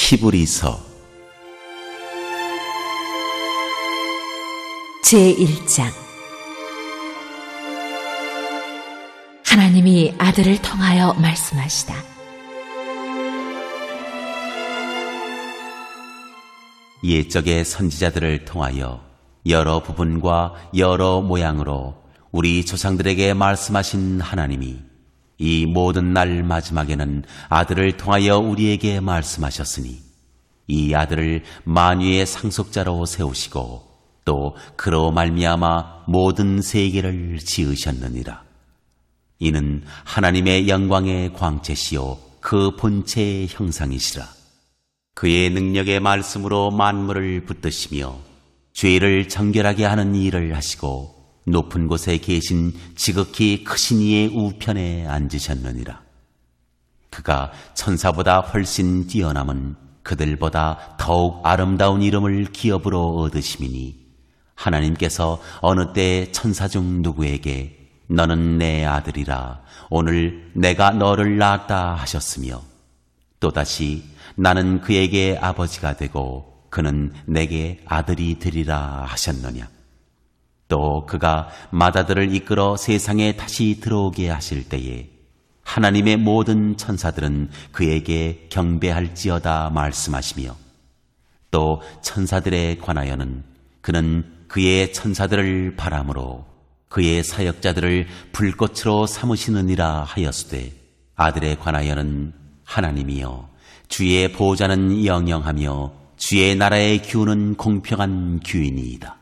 히브리서 제1장. 하나님이 아들을 통하여 말씀하시다. 옛적의 선지자들을 통하여 여러 부분과 여러 모양으로 우리 조상들에게 말씀하신 하나님이 이 모든 날 마지막에는 아들을 통하여 우리에게 말씀하셨으니 이 아들을 만유의 상속자로 세우시고 또 그로 말미암아 모든 세계를 지으셨느니라. 이는 하나님의 영광의 광채시요 그 본체의 형상이시라. 그의 능력의 말씀으로 만물을 붙드시며 죄를 정결하게 하는 일을 하시고 높은 곳에 계신 지극히 크신 이의 우편에 앉으셨느니라. 그가 천사보다 훨씬 뛰어남은 그들보다 더욱 아름다운 이름을 기업으로 얻으심이니 하나님께서 어느 때 천사 중 누구에게 너는 내 아들이라 오늘 내가 너를 낳았다 하셨으며 또다시 나는 그에게 아버지가 되고 그는 내게 아들이 되리라 하셨느냐. 또 그가 마다들을 이끌어 세상에 다시 들어오게 하실 때에 하나님의 모든 천사들은 그에게 경배할지어다 말씀하시며 또 천사들에 관하여는 그는 그의 천사들을 바람으로 그의 사역자들을 불꽃으로 삼으시느니라 하였으되 아들에 관하여는 하나님이여 주의 보호자는 영영하며 주의 나라의 규는 공평한 규이니이다.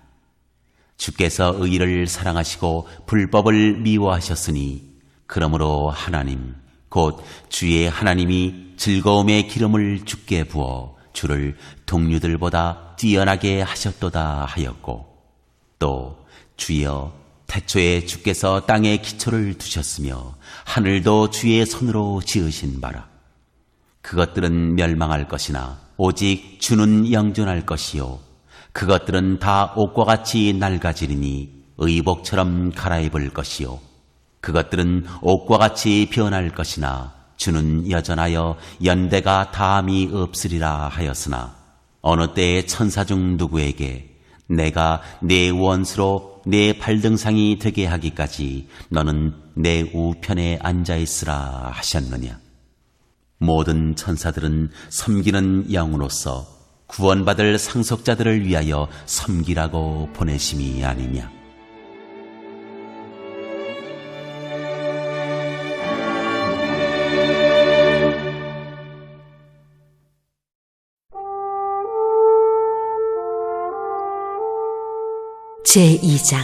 주께서 의를 사랑하시고 불법을 미워하셨으니 그러므로 하나님 곧 주의 하나님이 즐거움의 기름을 주께 부어 주를 동류들보다 뛰어나게 하셨도다 하였고 또 주여 태초에 주께서 땅에 기초를 두셨으며 하늘도 주의 손으로 지으신 바라. 그것들은 멸망할 것이나 오직 주는 영존할 것이요 그것들은 다 옷과 같이 낡아지리니 의복처럼 갈아입을 것이요 그것들은 옷과 같이 변할 것이나 주는 여전하여 연대가 다함이 없으리라 하였으나 어느 때의 천사 중 누구에게 내가 내 원수로 내 발등상이 되게 하기까지 너는 내 우편에 앉아있으라 하셨느냐. 모든 천사들은 섬기는 영으로서 구원받을 상속자들을 위하여 섬기라고 보내심이 아니냐. 제2장.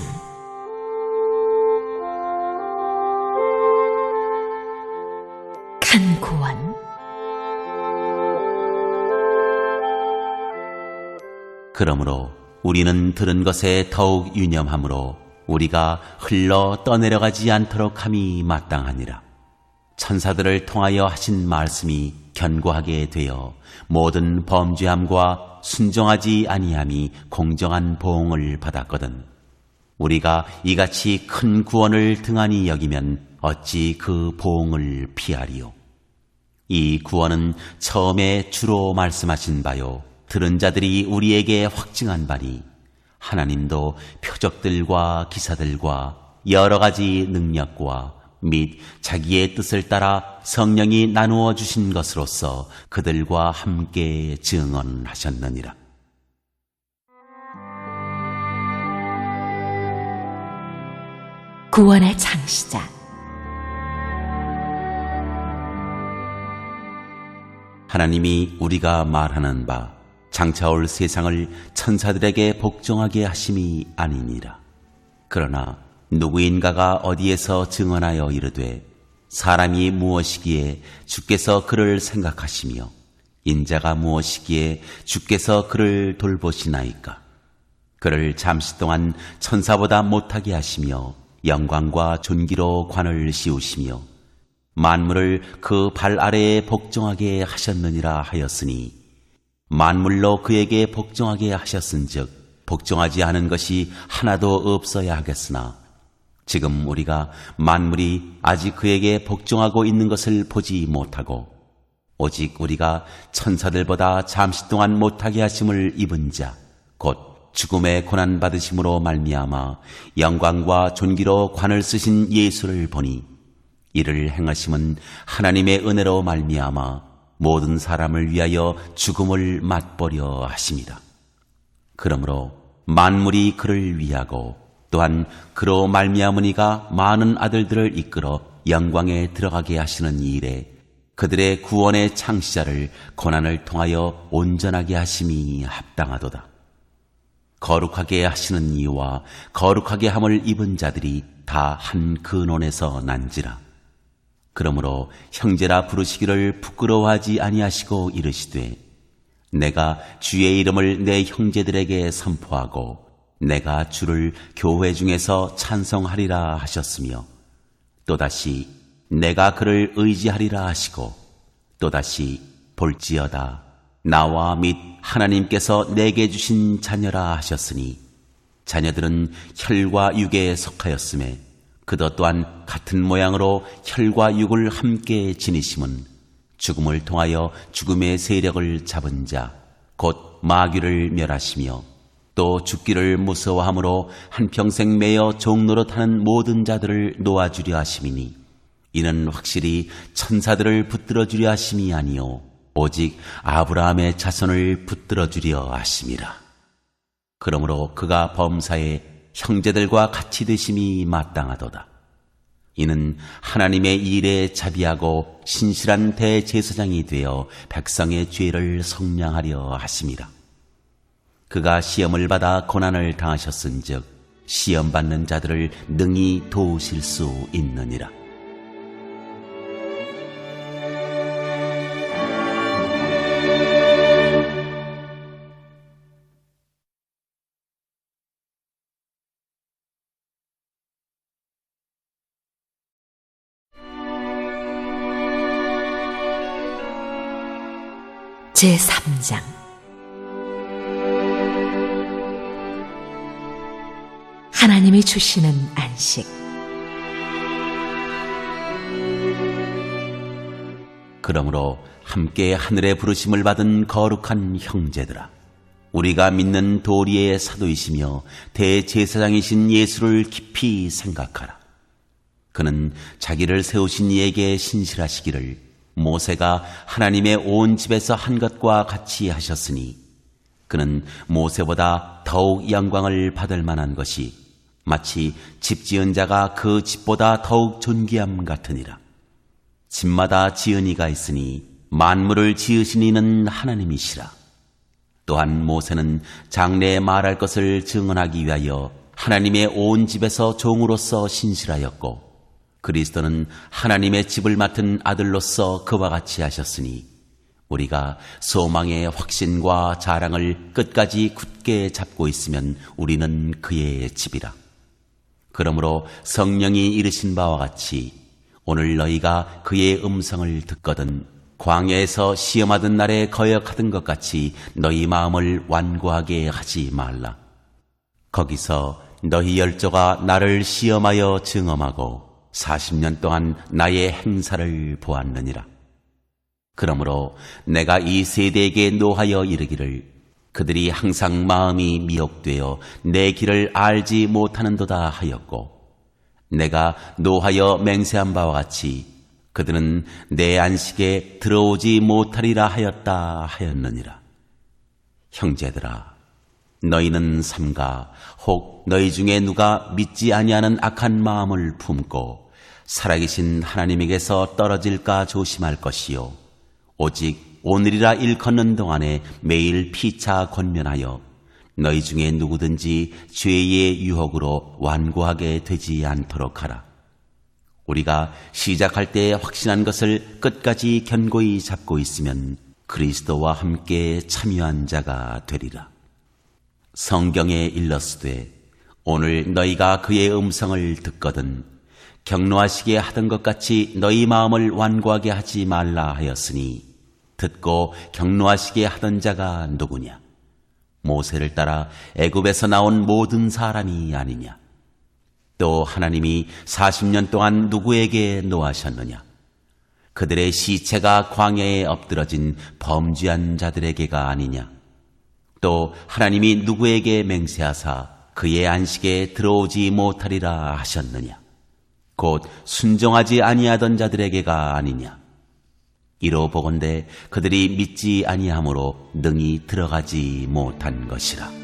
큰 구원. 그러므로 우리는 들은 것에 더욱 유념하므로 우리가 흘러 떠내려가지 않도록 함이 마땅하니라. 천사들을 통하여 하신 말씀이 견고하게 되어 모든 범죄함과 순종하지 아니함이 공정한 보응을 받았거든 우리가 이같이 큰 구원을 등한히 여기면 어찌 그 보응을 피하리요. 이 구원은 처음에 주로 말씀하신 바요 들은 자들이 우리에게 확증한 바니 하나님도 표적들과 기사들과 여러 가지 능력과 및 자기의 뜻을 따라 성령이 나누어 주신 것으로서 그들과 함께 증언하셨느니라. 구원의 창시자. 하나님이 우리가 말하는 바 장차올 세상을 천사들에게 복종하게 하심이 아니니라. 그러나 누구인가가 어디에서 증언하여 이르되 사람이 무엇이기에 주께서 그를 생각하시며 인자가 무엇이기에 주께서 그를 돌보시나이까. 그를 잠시 동안 천사보다 못하게 하시며 영광과 존귀로 관을 씌우시며 만물을 그 발 아래에 복종하게 하셨느니라 하였으니 만물로 그에게 복종하게 하셨은즉 복종하지 않은 것이 하나도 없어야 하겠으나 지금 우리가 만물이 아직 그에게 복종하고 있는 것을 보지 못하고 오직 우리가 천사들보다 잠시 동안 못하게 하심을 입은 자, 곧 죽음의 고난 받으심으로 말미암아 영광과 존귀로 관을 쓰신 예수를 보니 이를 행하심은 하나님의 은혜로 말미암아 모든 사람을 위하여 죽음을 맛보려 하심이라. 그러므로 만물이 그를 위하고 또한 그로 말미암으니가 많은 아들들을 이끌어 영광에 들어가게 하시는 이 일에 그들의 구원의 창시자를 고난을 통하여 온전하게 하심이 합당하도다. 거룩하게 하시는 이와 거룩하게 함을 입은 자들이 다 한 근원에서 난지라. 그러므로 형제라 부르시기를 부끄러워하지 아니하시고 이르시되 내가 주의 이름을 내 형제들에게 선포하고 내가 주를 교회 중에서 찬송하리라 하셨으며 또다시 내가 그를 의지하리라 하시고 또다시 볼지어다 나와 및 하나님께서 내게 주신 자녀라 하셨으니 자녀들은 혈과 육에 속하였음에 그도 또한 같은 모양으로 혈과 육을 함께 지니심은 죽음을 통하여 죽음의 세력을 잡은 자 곧 마귀를 멸하시며 또 죽기를 무서워함으로 한평생 매여 종노릇하는 모든 자들을 놓아주려 하심이니 이는 확실히 천사들을 붙들어 주려 하심이 아니요 오직 아브라함의 자손을 붙들어 주려 하심이라. 그러므로 그가 범사에 형제들과 같이 되심이 마땅하도다. 이는 하나님의 일에 자비하고 신실한 대제사장이 되어 백성의 죄를 속량하려 하심이라. 그가 시험을 받아 고난을 당하셨은즉 시험받는 자들을 능히 도우실 수 있느니라. 제3장 하나님이 주시는 안식. 그러므로 함께 하늘의 부르심을 받은 거룩한 형제들아, 우리가 믿는 도리의 사도이시며 대제사장이신 예수를 깊이 생각하라. 그는 자기를 세우신 이에게 신실하시기를 모세가 하나님의 온 집에서 한 것과 같이 하셨으니 그는 모세보다 더욱 영광을 받을 만한 것이 마치 집 지은 자가 그 집보다 더욱 존귀함 같으니라. 집마다 지은 이가 있으니 만물을 지으신 이는 하나님이시라. 또한 모세는 장래에 말할 것을 증언하기 위하여 하나님의 온 집에서 종으로서 신실하였고 그리스도는 하나님의 집을 맡은 아들로서 그와 같이 하셨으니 우리가 소망의 확신과 자랑을 끝까지 굳게 잡고 있으면 우리는 그의 집이라. 그러므로 성령이 이르신 바와 같이 오늘 너희가 그의 음성을 듣거든 광야에서 시험하던 날에 거역하던 것 같이 너희 마음을 완고하게 하지 말라. 거기서 너희 열조가 나를 시험하여 증험하고 40년 동안 나의 행사를 보았느니라. 그러므로 내가 이 세대에게 노하여 이르기를 그들이 항상 마음이 미혹되어 내 길을 알지 못하는도다 하였고 내가 노하여 맹세한 바와 같이 그들은 내 안식에 들어오지 못하리라 하였다 하였느니라. 형제들아, 너희는 삼가 혹 너희 중에 누가 믿지 아니하는 악한 마음을 품고 살아계신 하나님에게서 떨어질까 조심할 것이요 오직 오늘이라 일컫는 동안에 매일 피차 권면하여 너희 중에 누구든지 죄의 유혹으로 완고하게 되지 않도록 하라. 우리가 시작할 때 확신한 것을 끝까지 견고히 잡고 있으면 그리스도와 함께 참여한 자가 되리라. 성경에 일렀으되 오늘 너희가 그의 음성을 듣거든 격노하시게 하던 것 같이 너희 마음을 완고하게 하지 말라 하였으니 듣고 격노하시게 하던 자가 누구냐? 모세를 따라 애굽에서 나온 모든 사람이 아니냐? 또 하나님이 40년 동안 누구에게 노하셨느냐? 그들의 시체가 광야에 엎드러진 범죄한 자들에게가 아니냐. 또 하나님이 누구에게 맹세하사 그의 안식에 들어오지 못하리라 하셨느냐. 곧 순종하지 아니하던 자들에게가 아니냐. 이로 보건대 그들이 믿지 아니하므로 능히 들어가지 못한 것이라.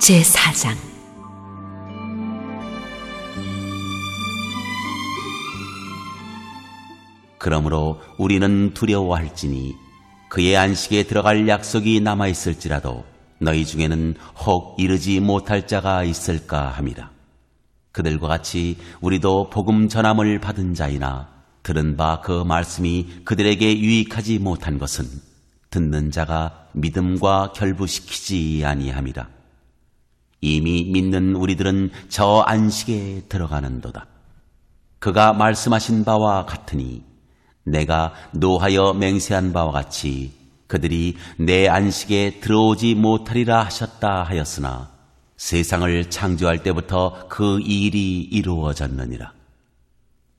제4장. 그러므로 우리는 두려워할지니 그의 안식에 들어갈 약속이 남아있을지라도 너희 중에는 혹 이르지 못할 자가 있을까 함이라. 그들과 같이 우리도 복음 전함을 받은 자이나 들은 바 그 말씀이 그들에게 유익하지 못한 것은 듣는 자가 믿음과 결부시키지 아니함이라. 이미 믿는 우리들은 저 안식에 들어가는도다. 그가 말씀하신 바와 같으니 내가 노하여 맹세한 바와 같이 그들이 내 안식에 들어오지 못하리라 하셨다 하였으나 세상을 창조할 때부터 그 일이 이루어졌느니라.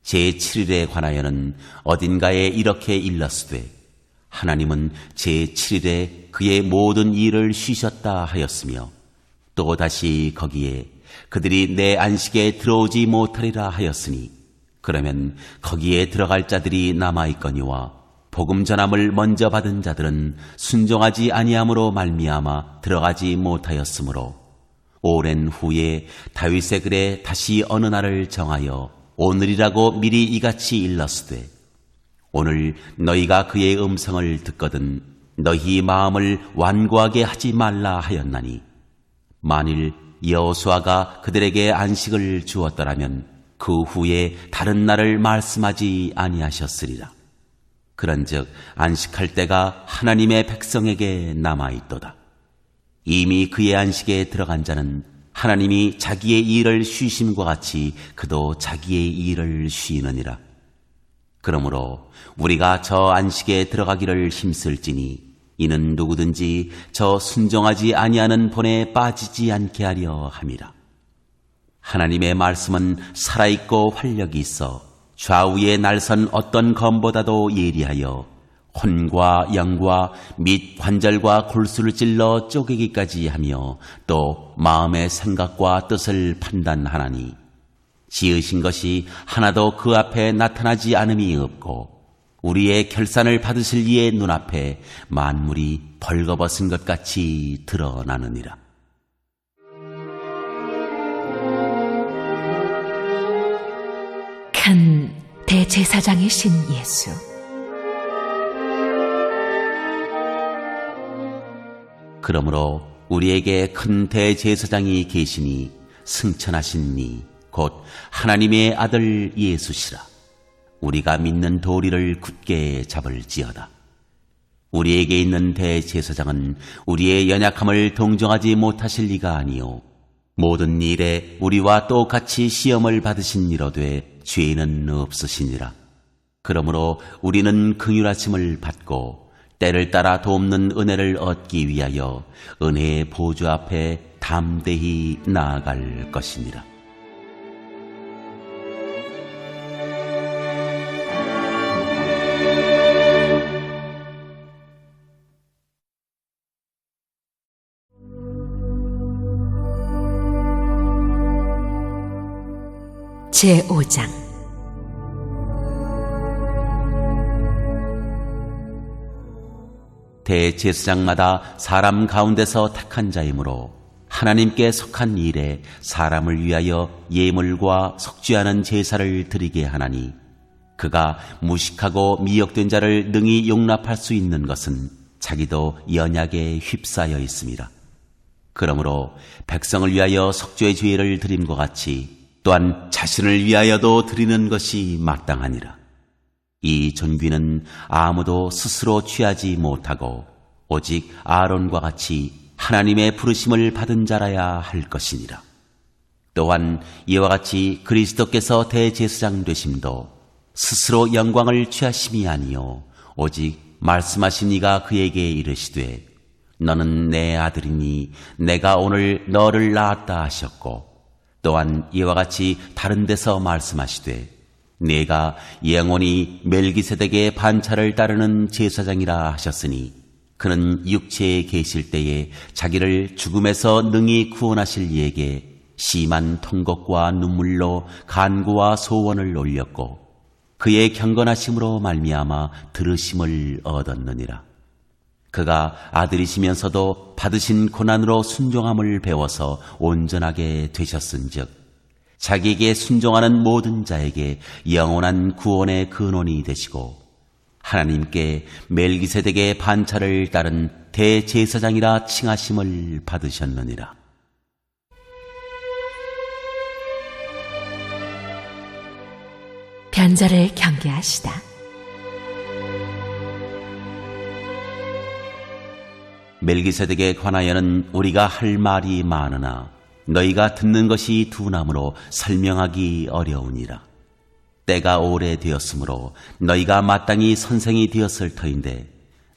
제7일에 관하여는 어딘가에 이렇게 일렀으되 하나님은 제7일에 그의 모든 일을 쉬셨다 하였으며 또다시 거기에 그들이 내 안식에 들어오지 못하리라 하였으니 그러면 거기에 들어갈 자들이 남아있거니와 복음 전함을 먼저 받은 자들은 순종하지 아니함으로 말미암아 들어가지 못하였으므로 오랜 후에 다윗의 글에 다시 어느 날을 정하여 오늘이라고 미리 이같이 일렀으되 오늘 너희가 그의 음성을 듣거든 너희 마음을 완고하게 하지 말라 하였나니 만일 여호수아가 그들에게 안식을 주었더라면 그 후에 다른 날을 말씀하지 아니하셨으리라. 그런즉 안식할 때가 하나님의 백성에게 남아있도다. 이미 그의 안식에 들어간 자는 하나님이 자기의 일을 쉬심과 같이 그도 자기의 일을 쉬느니라. 그러므로 우리가 저 안식에 들어가기를 힘쓸지니 이는 누구든지 저 순종하지 아니하는 본에 빠지지 않게 하려 함이라. 하나님의 말씀은 살아있고 활력이 있어 좌우에 날선 어떤 검보다도 예리하여 혼과 영과 및 관절과 골수를 찔러 쪼개기까지 하며 또 마음의 생각과 뜻을 판단하나니 지으신 것이 하나도 그 앞에 나타나지 않음이 없고 우리의 결산을 받으실 이의 눈앞에 만물이 벌거벗은 것 같이 드러나느니라. 큰 대제사장이신 예수. 그러므로 우리에게 큰 대제사장이 계시니 승천하신 이 곧 하나님의 아들 예수시라. 우리가 믿는 도리를 굳게 잡을지어다. 우리에게 있는 대제사장은 우리의 연약함을 동정하지 못하실 리가 아니요 모든 일에 우리와 똑같이 시험을 받으신 이로되 죄는 없으시니라. 그러므로 우리는 긍휼하심을 받고 때를 따라 돕는 은혜를 얻기 위하여 은혜의 보좌 앞에 담대히 나아갈 것이니라. 제5장. 대제사장마다 사람 가운데서 택한 자이므로 하나님께 속한 일에 사람을 위하여 예물과 속죄하는 제사를 드리게 하나니 그가 무식하고 미혹된 자를 능히 용납할 수 있는 것은 자기도 연약에 휩싸여 있습니다. 그러므로 백성을 위하여 속죄의 죄를 드림과 같이 또한 자신을 위하여도 드리는 것이 마땅하니라. 이 존귀는 아무도 스스로 취하지 못하고 오직 아론과 같이 하나님의 부르심을 받은 자라야 할 것이니라. 또한 이와 같이 그리스도께서 대제사장 되심도 스스로 영광을 취하심이 아니요 오직 말씀하신 이가 그에게 이르시되 너는 내 아들이니 내가 오늘 너를 낳았다 하셨고 또한 이와 같이 다른 데서 말씀하시되 내가 영원히 멜기세덱의 반차를 따르는 제사장이라 하셨으니 그는 육체에 계실 때에 자기를 죽음에서 능히 구원하실 이에게 심한 통곡과 눈물로 간구와 소원을 올렸고 그의 경건하심으로 말미암아 들으심을 얻었느니라. 그가 아들이시면서도 받으신 고난으로 순종함을 배워서 온전하게 되셨은즉 자기에게 순종하는 모든 자에게 영원한 구원의 근원이 되시고 하나님께 멜기세덱의 반차를 따른 대제사장이라 칭하심을 받으셨느니라. 변절을 경계하시다. 멜기세덱에 관하여는 우리가 할 말이 많으나 너희가 듣는 것이 둔하므로 설명하기 어려우니라. 때가 오래되었으므로 너희가 마땅히 선생이 되었을 터인데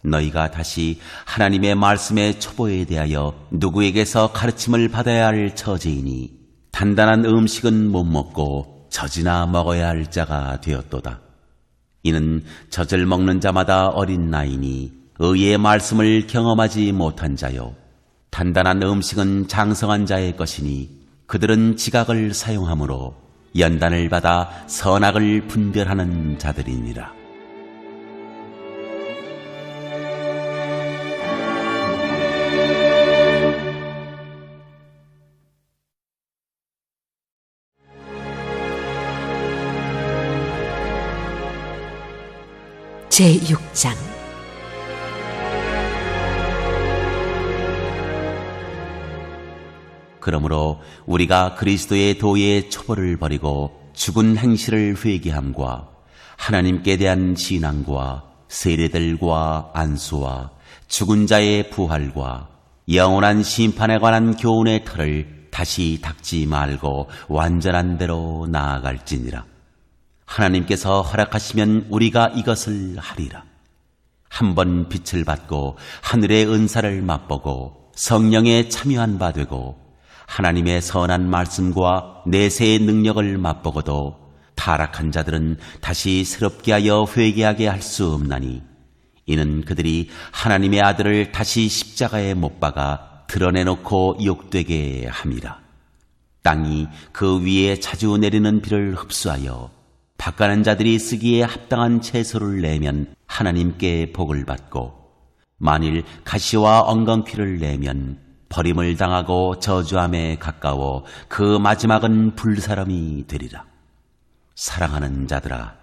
너희가 다시 하나님의 말씀의 초보에 대하여 누구에게서 가르침을 받아야 할 처지이니 단단한 음식은 못 먹고 젖이나 먹어야 할 자가 되었도다. 이는 젖을 먹는 자마다 어린 나이니 의의 말씀을 경험하지 못한 자요 단단한 음식은 장성한 자의 것이니 그들은 지각을 사용하므로 연단을 받아 선악을 분별하는 자들이니라. 제6장 그러므로 우리가 그리스도의 도의 초보를 버리고 죽은 행실을 회개함과 하나님께 대한 신앙과 세례들과 안수와 죽은 자의 부활과 영원한 심판에 관한 교훈의 틀을 다시 닦지 말고 완전한 대로 나아갈지니라. 하나님께서 허락하시면 우리가 이것을 하리라. 한번 빛을 받고 하늘의 은사를 맛보고 성령에 참여한 바 되고 하나님의 선한 말씀과 내세의 능력을 맛보고도 타락한 자들은 다시 새롭게 하여 회개하게 할 수 없나니 이는 그들이 하나님의 아들을 다시 십자가에 못 박아 드러내놓고 욕되게 함이라. 땅이 그 위에 자주 내리는 비를 흡수하여 밭가는 자들이 쓰기에 합당한 채소를 내면 하나님께 복을 받고 만일 가시와 엉겅퀴를 내면 버림을 당하고 저주함에 가까워 그 마지막은 불사람이 되리라. 사랑하는 자들아,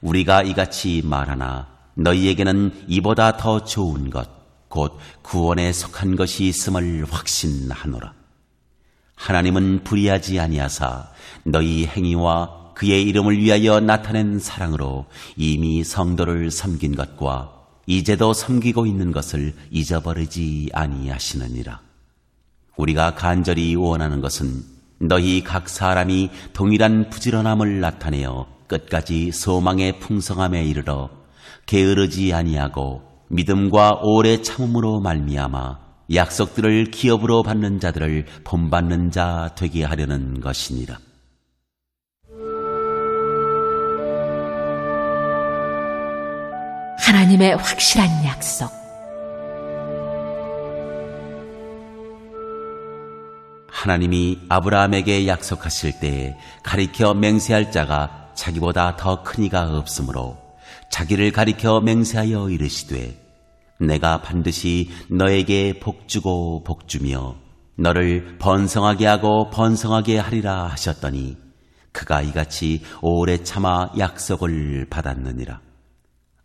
우리가 이같이 말하나 너희에게는 이보다 더 좋은 것, 곧 구원에 속한 것이 있음을 확신하노라. 하나님은 불의하지 아니하사 너희 행위와 그의 이름을 위하여 나타낸 사랑으로 이미 성도를 섬긴 것과 이제도 섬기고 있는 것을 잊어버리지 아니하시느니라. 우리가 간절히 원하는 것은 너희 각 사람이 동일한 부지런함을 나타내어 끝까지 소망의 풍성함에 이르러 게으르지 아니하고 믿음과 오래 참음으로 말미암아 약속들을 기업으로 받는 자들을 본받는 자 되게 하려는 것이니라. 하나님의 확실한 약속. 하나님이 아브라함에게 약속하실 때에 가리켜 맹세할 자가 자기보다 더 큰 이가 없으므로 자기를 가리켜 맹세하여 이르시되 내가 반드시 너에게 복주고 복주며 너를 번성하게 하고 번성하게 하리라 하셨더니 그가 이같이 오래 참아 약속을 받았느니라.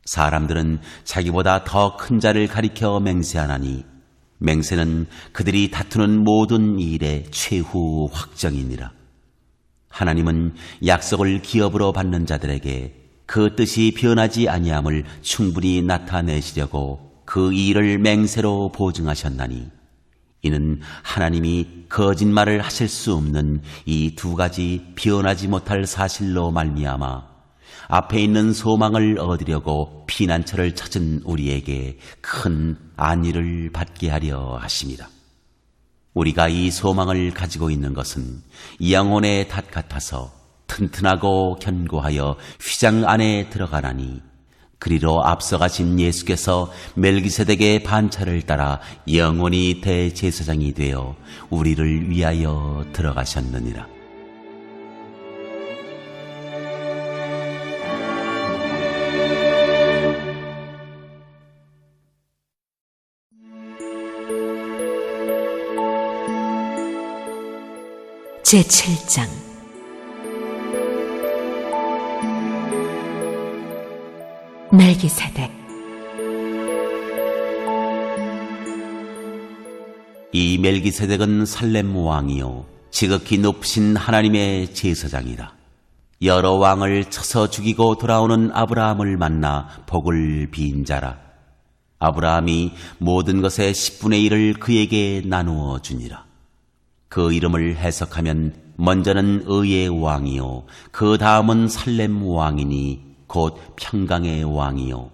사람들은 자기보다 더 큰 자를 가리켜 맹세하나니 맹세는 그들이 다투는 모든 일의 최후 확정이니라. 하나님은 약속을 기업으로 받는 자들에게 그 뜻이 변하지 아니함을 충분히 나타내시려고 그 일을 맹세로 보증하셨나니 이는 하나님이 거짓말을 하실 수 없는 이 두 가지 변하지 못할 사실로 말미암아 앞에 있는 소망을 얻으려고 피난처를 찾은 우리에게 큰 안위를 받게 하려 하심이라. 우리가 이 소망을 가지고 있는 것은 영혼의 닷 같아서 튼튼하고 견고하여 휘장 안에 들어가나니, 그리로 앞서가신 예수께서 멜기세덱의 반차를 따라 영원히 대제사장이 되어 우리를 위하여 들어가셨느니라. 제7장 멜기세덱. 이 멜기세덱은 살렘 왕이요 지극히 높으신 하나님의 제사장이라. 여러 왕을 쳐서 죽이고 돌아오는 아브라함을 만나 복을 빈 자라. 아브라함이 모든 것의 10분의 1을 그에게 나누어 주니라. 그 이름을 해석하면 먼저는 의의 왕이요 그 다음은 살렘 왕이니 곧 평강의 왕이요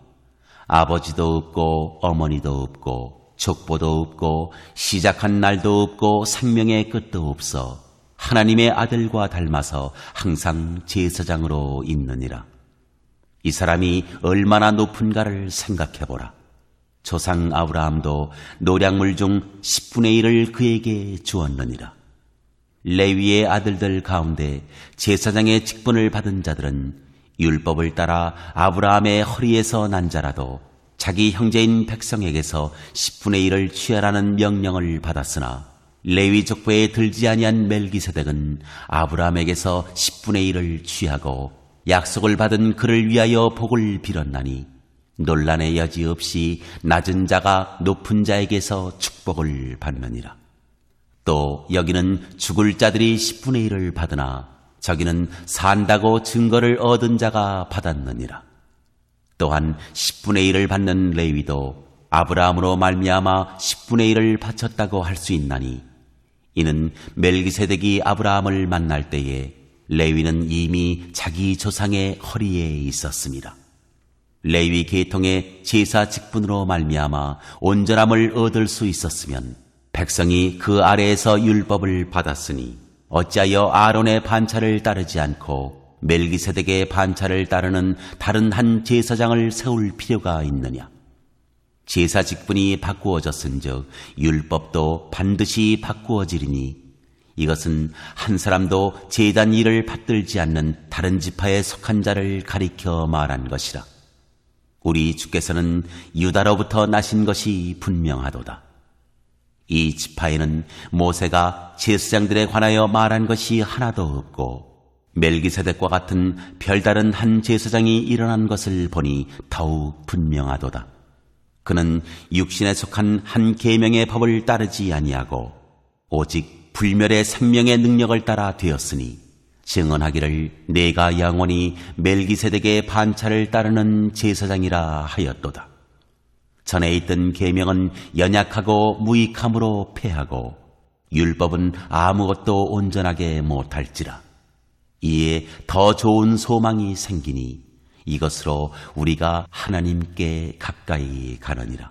아버지도 없고 어머니도 없고 족보도 없고 시작한 날도 없고 생명의 끝도 없어 하나님의 아들과 닮아서 항상 제사장으로 있느니라. 이 사람이 얼마나 높은가를 생각해보라. 조상 아브라함도 노량물 중 10분의 1을 그에게 주었느니라. 레위의 아들들 가운데 제사장의 직분을 받은 자들은 율법을 따라 아브라함의 허리에서 난 자라도 자기 형제인 백성에게서 10분의 1을 취하라는 명령을 받았으나, 레위 족보에 들지 아니한 멜기세덱은 아브라함에게서 10분의 1을 취하고 약속을 받은 그를 위하여 복을 빌었나니, 논란의 여지 없이 낮은 자가 높은 자에게서 축복을 받느니라. 또 여기는 죽을 자들이 10분의 1을 받으나 저기는 산다고 증거를 얻은 자가 받았느니라. 또한 10분의 1을 받는 레위도 아브라함으로 말미암아 10분의 1을 바쳤다고 할 수 있나니, 이는 멜기세덱이 아브라함을 만날 때에 레위는 이미 자기 조상의 허리에 있었습니다. 레위 계통의 제사 직분으로 말미암아 온전함을 얻을 수 있었으면 백성이 그 아래에서 율법을 받았으니 어찌하여 아론의 반차를 따르지 않고 멜기세덱의 반차를 따르는 다른 한 제사장을 세울 필요가 있느냐? 제사 직분이 바꾸어졌은즉 율법도 반드시 바꾸어지리니, 이것은 한 사람도 제단 일을 받들지 않는 다른 지파에 속한 자를 가리켜 말한 것이라. 우리 주께서는 유다로부터 나신 것이 분명하도다. 이 지파에는 모세가 제사장들에 관하여 말한 것이 하나도 없고, 멜기세덱과 같은 별다른 한 제사장이 일어난 것을 보니 더욱 분명하도다. 그는 육신에 속한 한 계명의 법을 따르지 아니하고 오직 불멸의 생명의 능력을 따라 되었으니, 증언하기를 내가 영원히 멜기세덱의 반차를 따르는 제사장이라 하였도다. 전에 있던 계명은 연약하고 무익함으로 패하고 율법은 아무것도 온전하게 못할지라. 이에 더 좋은 소망이 생기니 이것으로 우리가 하나님께 가까이 가느니라.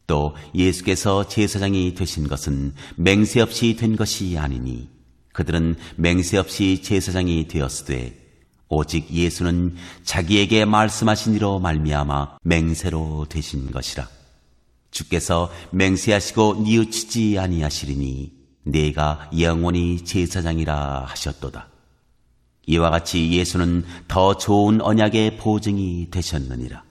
또 예수께서 제사장이 되신 것은 맹세 없이 된 것이 아니니, 그들은 맹세 없이 제사장이 되었으되 오직 예수는 자기에게 말씀하신 이로 말미암아 맹세로 되신 것이라. 주께서 맹세하시고 뉘우치지 아니하시리니 내가 영원히 제사장이라 하셨도다. 이와 같이 예수는 더 좋은 언약의 보증이 되셨느니라.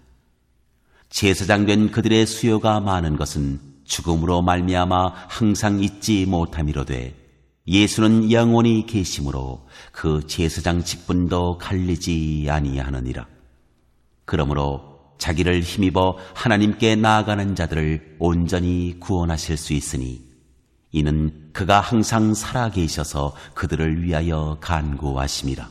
제사장 된 그들의 수요가 많은 것은 죽음으로 말미암아 항상 잊지 못함이로되, 예수는 영원히 계심으로 그 제사장 직분도 갈리지 아니하느니라. 그러므로 자기를 힘입어 하나님께 나아가는 자들을 온전히 구원하실 수 있으니, 이는 그가 항상 살아계셔서 그들을 위하여 간구하심이라.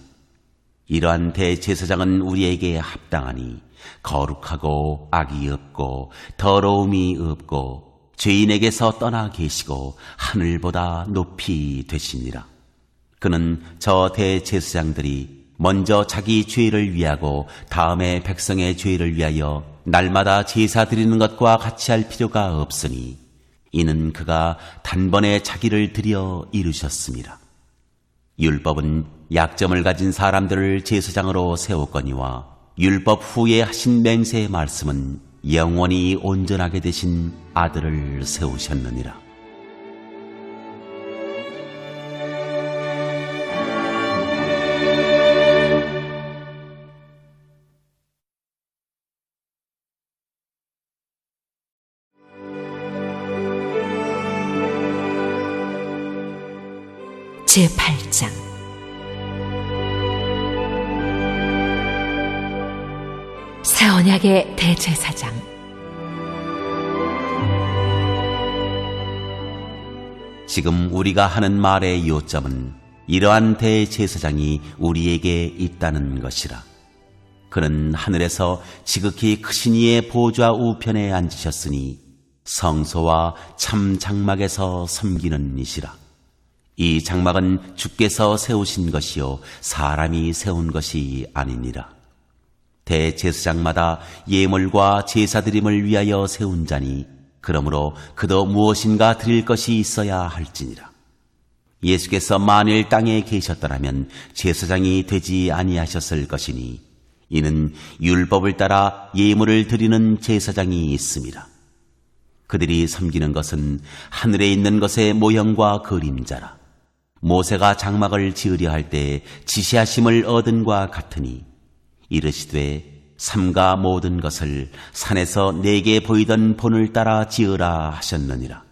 이러한 대제사장은 우리에게 합당하니 거룩하고 악이 없고 더러움이 없고 죄인에게서 떠나 계시고 하늘보다 높이 되시니라. 그는 저 대제사장들이 먼저 자기 죄를 위하고 다음에 백성의 죄를 위하여 날마다 제사 드리는 것과 같이 할 필요가 없으니 이는 그가 단번에 자기를 드려 이루셨습니다. 율법은 약점을 가진 사람들을 제사장으로 세웠거니와 율법 후에 하신 맹세의 말씀은 영원히 온전하게 되신 아들을 세우셨느니라. 제8장 새 언약의 대제사장. 지금 우리가 하는 말의 요점은 이러한 대제사장이 우리에게 있다는 것이라. 그는 하늘에서 지극히 크신 이의 보좌 우편에 앉으셨으니 성소와 참 장막에서 섬기는 이시라. 이 장막은 주께서 세우신 것이요 사람이 세운 것이 아니니라. 대제사장마다 예물과 제사드림을 위하여 세운 자니 그러므로 그도 무엇인가 드릴 것이 있어야 할지니라. 예수께서 만일 땅에 계셨더라면 제사장이 되지 아니하셨을 것이니 이는 율법을 따라 예물을 드리는 제사장이 있습니다. 그들이 섬기는 것은 하늘에 있는 것의 모형과 그림자라. 모세가 장막을 지으려 할 때 지시하심을 얻은과 같으니 이르시되 삼가 모든 것을 산에서 내게 보이던 본을 따라 지으라 하셨느니라.